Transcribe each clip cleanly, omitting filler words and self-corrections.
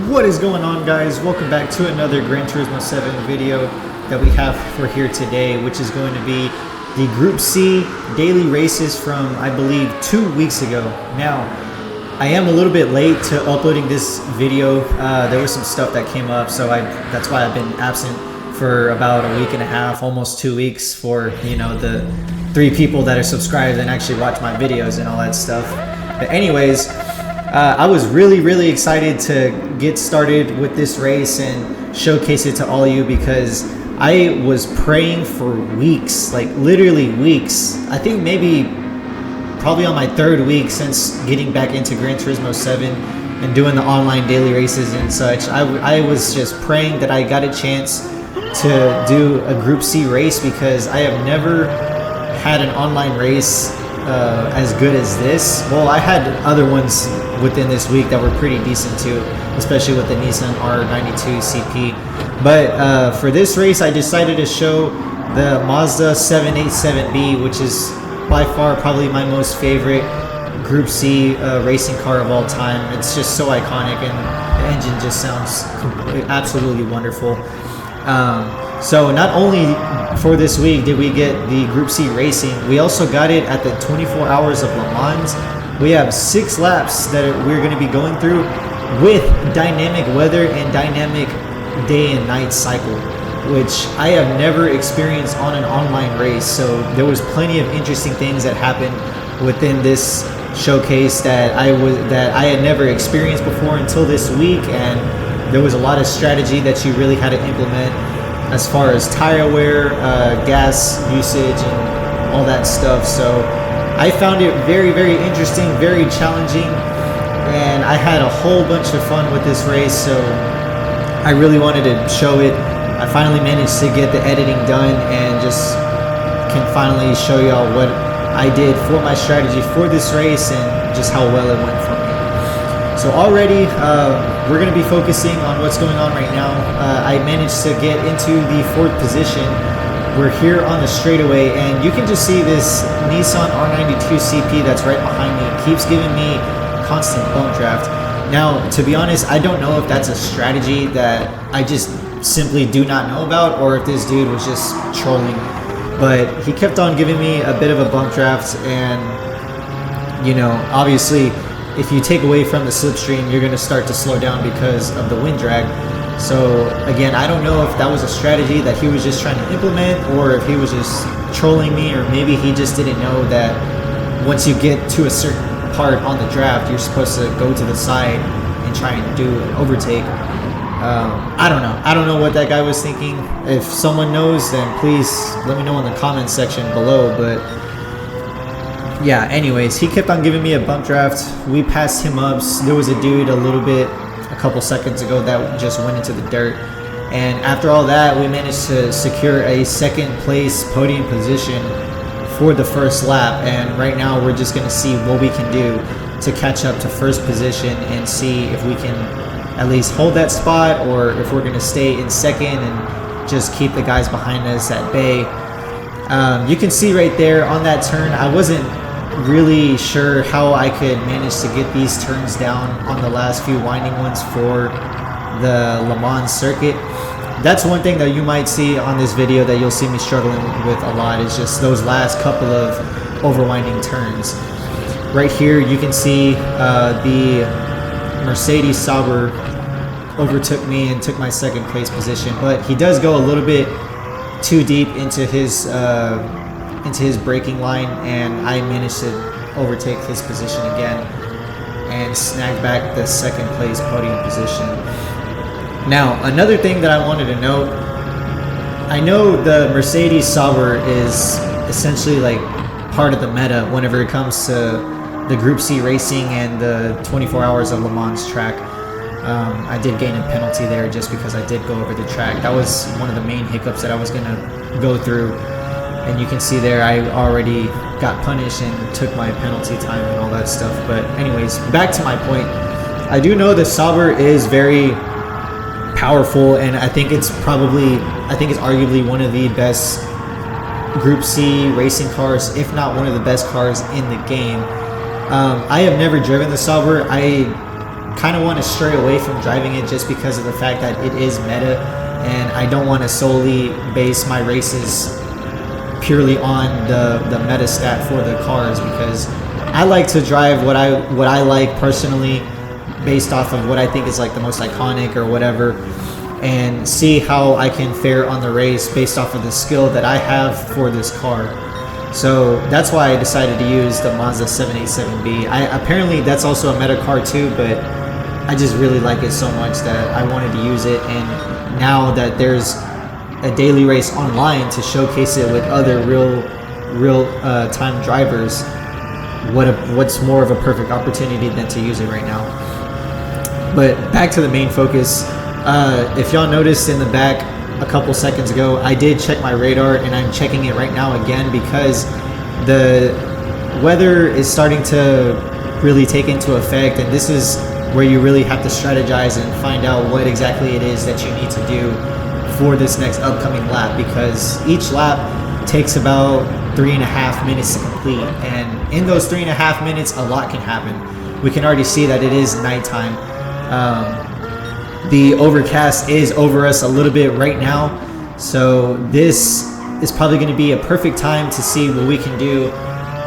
What is going on, guys? Welcome back to another Gran Turismo 7 video that we have for here today, which is going to be the Group C daily races from, I believe, 2 weeks ago. Now, I am a little bit late to uploading this video. There was some stuff that came up, so that's why I've been absent for about a week and a half, almost 2 weeks, for the 3 people that are subscribed and actually watch my videos and all that stuff. But anyways, I was really excited to get started with this race and showcase it to all of you, because I was praying for weeks, like literally weeks. I think probably on my 3rd week since getting back into Gran Turismo 7 and doing the online daily races and such. I was just praying that I got a chance to do a Group C race, because I have never had an online race as good as this. Well, I had other ones within this week that were pretty decent too, especially with the Nissan R92 CP. But for this race, I decided to show the Mazda 787B, which is by far probably my most favorite Group C racing car of all time. It's just so iconic, and the engine just sounds absolutely wonderful. So not only for this week did we get the Group C racing, we also got it at the 24 Hours of Le Mans. We have 6 laps that we're going to be going through with dynamic weather and dynamic day and night cycle, which I have never experienced on an online race. So there was plenty of interesting things that happened within this showcase that I had never experienced before until this week, and there was a lot of strategy that you really had to implement as far as tire wear, gas usage, and all that stuff. So I found it very interesting, very challenging, and I had a whole bunch of fun with this race, so I really wanted to show it. I finally managed to get the editing done and just can finally show y'all what I did for my strategy for this race and just how well it went for me. So already we're going to be focusing on what's going on right now. I managed to get into the 4th position. We're here on the straightaway, and you can just see this Nissan R92 CP that's right behind me keeps giving me constant bump draft. Now, to be honest, I don't know if that's a strategy that I just simply do not know about, or if this dude was just trolling. But he kept on giving me a bit of a bump draft, and obviously if you take away from the slipstream, you're going to start to slow down because of the wind drag. So again, I don't know if that was a strategy that he was just trying to implement, or if he was just trolling me, or maybe he just didn't know that once you get to a certain part on the draft, you're supposed to go to the side and try and do an overtake. I don't know. I don't know what that guy was thinking. If someone knows, then please let me know in the comments section below. But yeah, anyways, he kept on giving me a bump draft. We passed him up. There was a dude a couple seconds ago that just went into the dirt. And after all that, we managed to secure a 2nd place podium position for the 1st lap. And right now we're just going to see what we can do to catch up to 1st position and see if we can at least hold that spot, or if we're going to stay in 2nd and just keep the guys behind us at bay. You can see right there on that turn, I wasn't really sure how I could manage to get these turns down on the last few winding ones for the Le Mans circuit. That's one thing that you might see on this video that you'll see me struggling with a lot, is just those last couple of overwinding turns. Right here you can see the Mercedes Sauber overtook me and took my 2nd place position, but he does go a little bit too deep into his braking line, and I managed to overtake his position again and snag back the 2nd place podium position. Now, another thing that I wanted to note, I know the Mercedes Sauber is essentially like part of the meta whenever it comes to the Group C racing and the 24 Hours of Le Mans track. I did gain a penalty there just because I did go over the track. That was one of the main hiccups that I was going to go through. And you can see there I already got punished and took my penalty time and all that stuff. But anyways, back to my point. I do know the Sauber is very powerful, and I think it's arguably one of the best Group C racing cars, if not one of the best cars in the game. I have never driven the Sauber. I kind of want to stray away from driving it just because of the fact that it is meta, and I don't want to solely base my races purely on the meta stat for the cars, because I like to drive what I like personally based off of what I think is like the most iconic or whatever, and see how I can fare on the race based off of the skill that I have for this car. So that's why I decided to use the Mazda 787B. Apparently that's also a meta car too, but I just really like it so much that I wanted to use it, and now that there's a daily race online to showcase it with other real time drivers, what's more of a perfect opportunity than to use it right now. But back to the main focus. If y'all noticed in the back a couple seconds ago, I did check my radar, and I'm checking it right now again because the weather is starting to really take into effect, and this is where you really have to strategize and find out what exactly it is that you need to do for this next upcoming lap, because each lap takes about 3.5 minutes to complete, and in those 3.5 minutes a lot can happen. We can already see that it is nighttime. The overcast is over us a little bit right now, so this is probably going to be a perfect time to see what we can do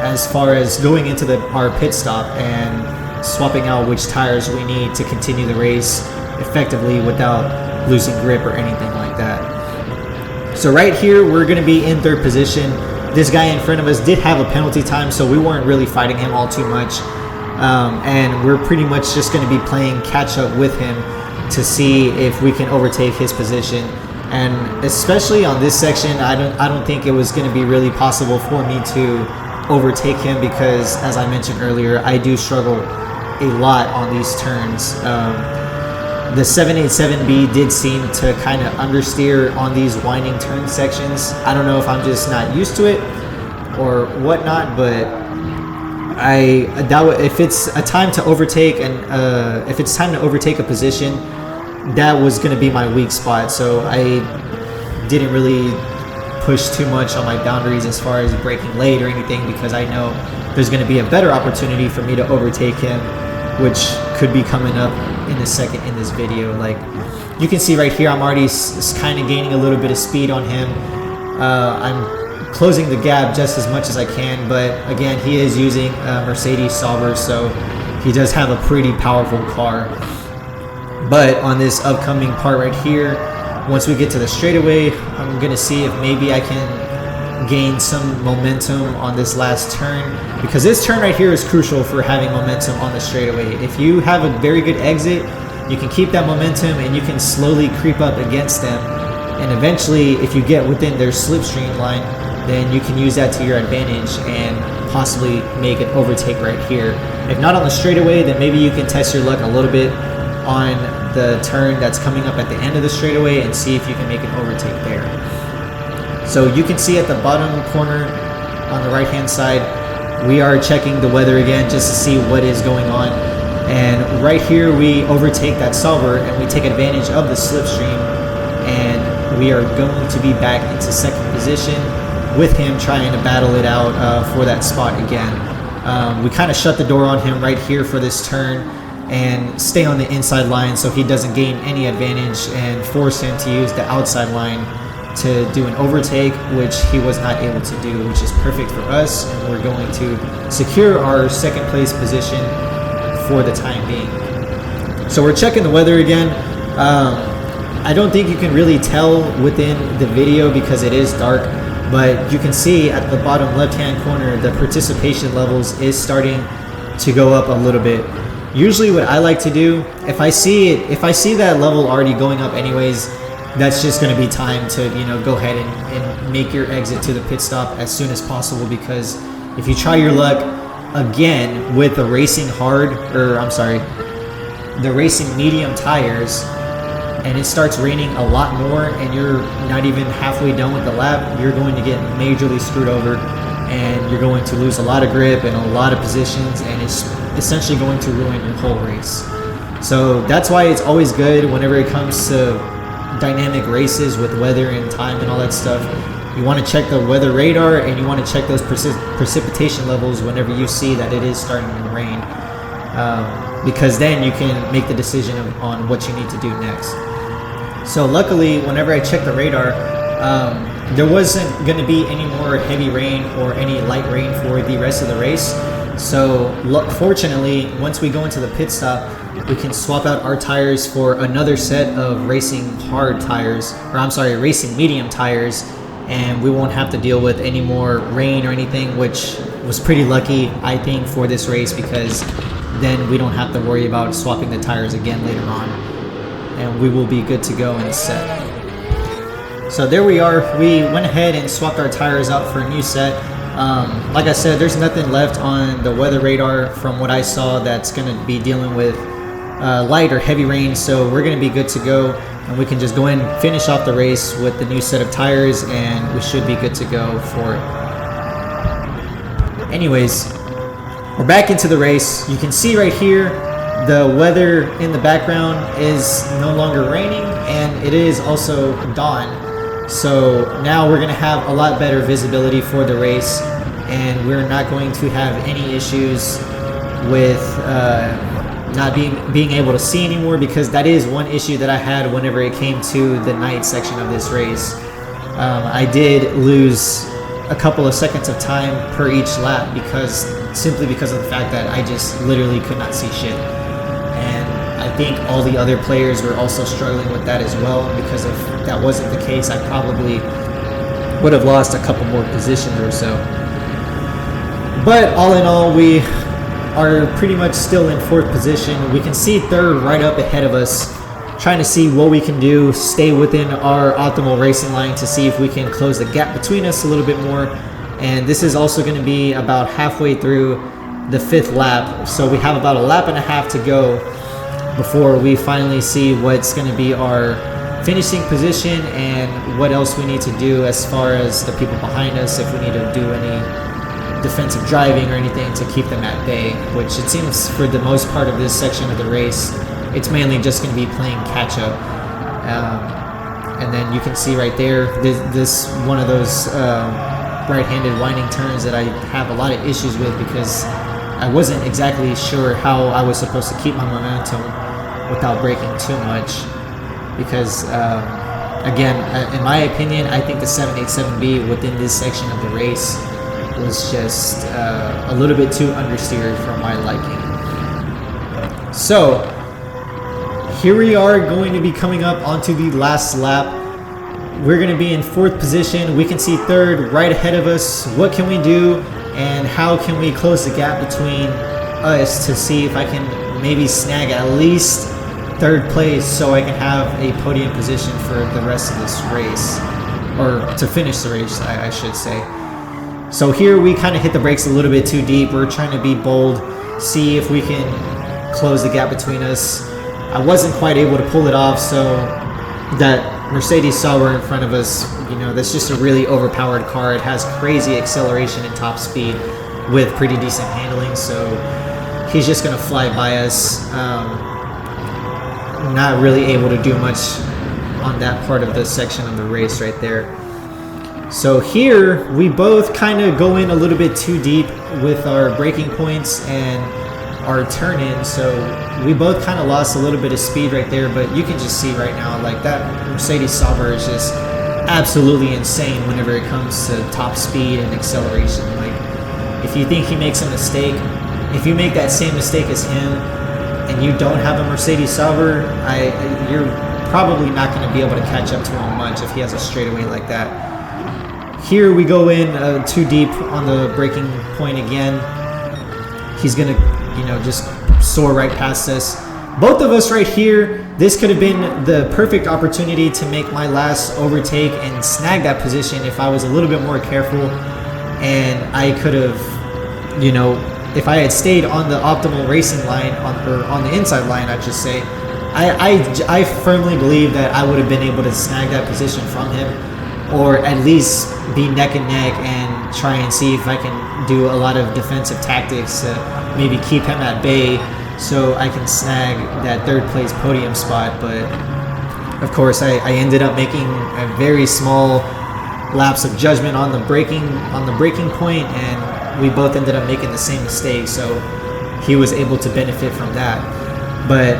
as far as going into our pit stop and swapping out which tires we need to continue the race effectively without losing grip or anything like that. So right here we're going to be in third position. This guy in front of us did have a penalty time, so we weren't really fighting him all too much, and we're pretty much just going to be playing catch up with him to see if we can overtake his position. And especially on this section, I don't think it was going to be really possible for me to overtake him, because as I mentioned earlier, I do struggle a lot on these turns. The 787B did seem to kind of understeer on these winding turn sections. I don't know if I'm just not used to it or whatnot, but if it's a time to overtake, and if it's time to overtake a position, that was going to be my weak spot. So I didn't really push too much on my boundaries as far as braking late or anything, because I know there's going to be a better opportunity for me to overtake him, which could be coming up in a second in this video. Like you can see right here, I'm already kind of gaining a little bit of speed on him. I'm closing the gap just as much as I can, but again, he is using a Mercedes Sauber, so he does have a pretty powerful car. But on this upcoming part right here, once we get to the straightaway, I'm gonna see if maybe I can gain some momentum on this last turn, because this turn right here is crucial for having momentum on the straightaway. If you have a very good exit, you can keep that momentum and you can slowly creep up against them, and eventually if you get within their slipstream line, then you can use that to your advantage and possibly make an overtake right here. If not on the straightaway, then maybe you can test your luck a little bit on the turn that's coming up at the end of the straightaway and see if you can make an overtake there. So you can see at the bottom corner on the right hand side, we are checking the weather again just to see what is going on. And right here we overtake that Sauber and we take advantage of the slipstream, and we are going to be back into second position with him trying to battle it out for that spot again. We kind of shut the door on him right here for this turn and stay on the inside line so he doesn't gain any advantage, and force him to use the outside line to do an overtake, which he was not able to do, which is perfect for us, and we're going to secure our second place position for the time being. So we're checking the weather again. I don't think you can really tell within the video because it is dark, but you can see at the bottom left hand corner the participation levels is starting to go up a little bit. Usually what I like to do, if I see that level already going up anyways, that's just going to be time to, go ahead and make your exit to the pit stop as soon as possible, because if you try your luck again with the racing the racing medium tires, and it starts raining a lot more and you're not even halfway done with the lap, you're going to get majorly screwed over, and you're going to lose a lot of grip and a lot of positions, and it's essentially going to ruin your whole race. So that's why it's always good whenever it comes to dynamic races with weather and time and all that stuff. You want to check the weather radar, and you want to check those precipitation levels whenever you see that it is starting to rain. because then you can make the decision on what you need to do next. So luckily, whenever I checked the radar, there wasn't going to be any more heavy rain or any light rain for the rest of the race. So fortunately, once we go into the pit stop, we can swap out our tires for another set of racing hard tires, or I'm sorry, racing medium tires, and we won't have to deal with any more rain or anything, which was pretty lucky, I think, for this race, because then we don't have to worry about swapping the tires again later on, and we will be good to go and set. So there we are. We went ahead and swapped our tires out for a new set. Like I said, there's nothing left on the weather radar from what I saw that's going to be dealing with light or heavy rain, so we're going to be good to go, and we can just go in and finish off the race with the new set of tires, and we should be good to go for it. Anyways, we're back into the race. You can see right here the weather in the background is no longer raining, and it is also dawn. So now we're going to have a lot better visibility for the race, and we're not going to have any issues with not being able to see anymore, because that is one issue that I had whenever it came to the night section of this race. I did lose a couple of seconds of time per each lap simply because of the fact that I just literally could not see shit. And I think all the other players were also struggling with that as well, because if that wasn't the case, I probably would have lost a couple more positions or so. But all in all, we are pretty much still in 4th position. We can see 3rd right up ahead of us, trying to see what we can do, stay within our optimal racing line to see if we can close the gap between us a little bit more. And this is also going to be about halfway through the 5th lap, so we have about a lap and a half to go before we finally see what's going to be our finishing position and what else we need to do as far as the people behind us, if we need to do any defensive driving or anything to keep them at bay, which it seems for the most part of this section of the race, it's mainly just going to be playing catch up. And then you can see right there, this one of those right-handed winding turns that I have a lot of issues with, because I wasn't exactly sure how I was supposed to keep my momentum without braking too much, because again, in my opinion, I think the 787B within this section of the race was just a little bit too understeered for my liking. So here we are going to be coming up onto the last lap. We're going to be in 4th position. We can see 3rd right ahead of us. What can we do, and how can we close the gap between us to see if I can maybe snag at least 3rd place so I can have a podium position for the rest of this race, or to finish the race, I should say. So here we kind of hit the brakes a little bit too deep. We're trying to be bold, see if we can close the gap between us. I wasn't quite able to pull it off, so that Mercedes Sauber in front of us, that's just a really overpowered car. It has crazy acceleration and top speed with pretty decent handling, so he's just going to fly by us. Not really able to do much on that part of the section of the race right there. So here we both kind of go in a little bit too deep with our braking points and our turn in, so we both kind of lost a little bit of speed right there. But you can just see right now, like, that Mercedes Sauber is just absolutely insane whenever it comes to top speed and acceleration. Like, if you think he makes a mistake, if you make that same mistake as him and you don't have a Mercedes Sauber, you're probably not going to be able to catch up to him much if he has a straightaway like that. Here we go in too deep on the braking point again. He's going to, just soar right past us. Both of us right here, this could have been the perfect opportunity to make my last overtake and snag that position if I was a little bit more careful. And I could have, if I had stayed on the optimal racing line, on the inside line, I should say, I firmly believe that I would have been able to snag that position from him, or at least be neck and neck and try and see if I can do a lot of defensive tactics to maybe keep him at bay so I can snag that 3rd place podium spot. But of course I ended up making a very small lapse of judgment on the braking point, and we both ended up making the same mistake. So he was able to benefit from that. But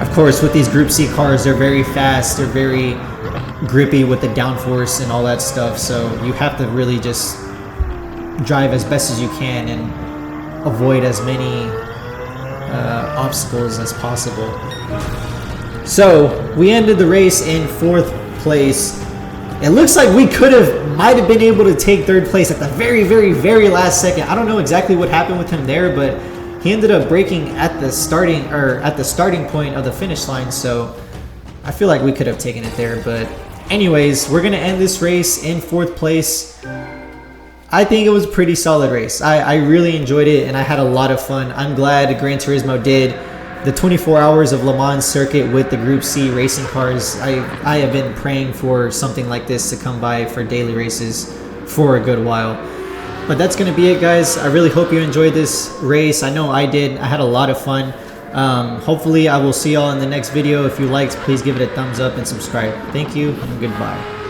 of course, with these Group C cars, they're very fast, they're very grippy with the downforce and all that stuff, so you have to really just drive as best as you can and avoid as many obstacles as possible. So we ended the race in 4th place. It looks like we might have been able to take 3rd place at the very last second. I don't know exactly what happened with him there, but he ended up braking at the starting point of the finish line, so I feel like we could have taken it there. But anyways, we're gonna end this race in 4th place. I think it was a pretty solid race. I really enjoyed it and I had a lot of fun. I'm glad Gran Turismo did the 24 hours of Le Mans circuit with the Group C racing cars. I have been praying for something like this to come by for daily races for a good while. But that's going to be it, guys. I really hope you enjoyed this race. I know I did. I had a lot of fun. Hopefully I will see y'all in the next video. If you liked, please give it a thumbs up and subscribe. Thank you and goodbye.